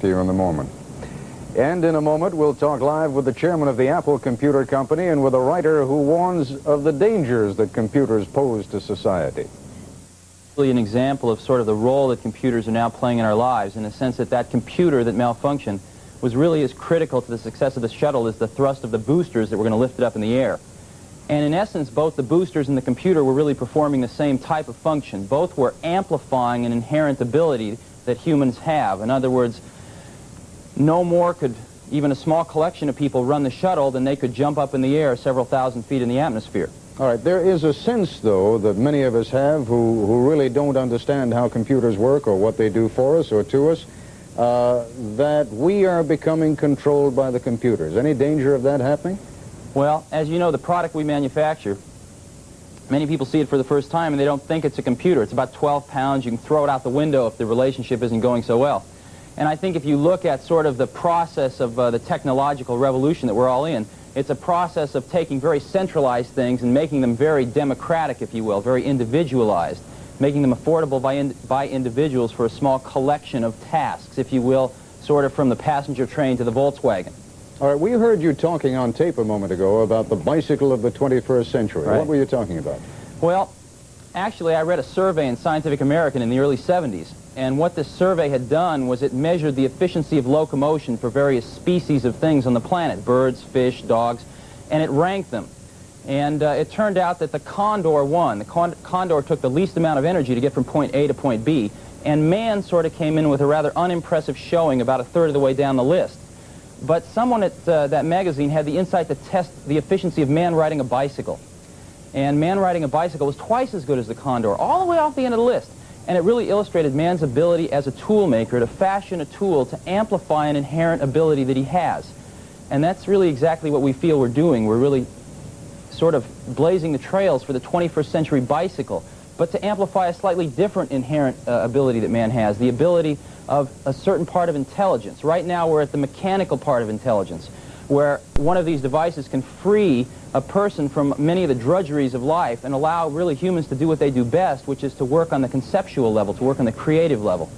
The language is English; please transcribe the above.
to you in a moment. And in a moment, we'll talk live with the chairman of the Apple Computer Company and with a writer who warns of the dangers that computers pose to society. Really an example of sort of the role that computers are now playing in our lives, in the sense that that computer that malfunctioned was really as critical to the success of the shuttle as the thrust of the boosters that were going to lift it up in the air. And in essence, both the boosters and the computer were really performing the same type of function. Both were amplifying an inherent ability that humans have. In other words, no more could even a small collection of people run the shuttle than they could jump up in the air several thousand feet in the atmosphere. All right, there is a sense, though, that many of us have who really don't understand how computers work or what they do for us or to us, that we are becoming controlled by the computers. Any danger of that happening? Well, as you know, the product we manufacture, many people see it for the first time and they don't think it's a computer. It's about 12 pounds. You can throw it out the window if the relationship isn't going so well. And I think if you look at sort of the process of the technological revolution that we're all in, it's a process of taking very centralized things and making them very democratic, if you will, very individualized, making them affordable by individuals for a small collection of tasks, if you will, sort of from the passenger train to the Volkswagen. All right, we heard you talking on tape a moment ago about the bicycle of the 21st century. Right. What were you talking about? Well, actually, I read a survey in Scientific American in the early 70s, and what this survey had done was it measured the efficiency of locomotion for various species of things on the planet, birds, fish, dogs, and it ranked them. And it turned out that the condor won. The condor took the least amount of energy to get from point A to point B, and man sort of came in with a rather unimpressive showing about a third of the way down the list. But someone at that magazine had the insight to test the efficiency of man riding a bicycle. And man riding a bicycle was twice as good as the condor, all the way off the end of the list. And it really illustrated man's ability as a tool maker to fashion a tool to amplify an inherent ability that he has. And that's really exactly what we feel we're doing. We're really sort of blazing the trails for the 21st century bicycle, but to amplify a slightly different inherent ability that man has, the ability of a certain part of intelligence. Right now we're at the mechanical part of intelligence, where one of these devices can free a person from many of the drudgeries of life and allow really humans to do what they do best, which is to work on the conceptual level, to work on the creative level.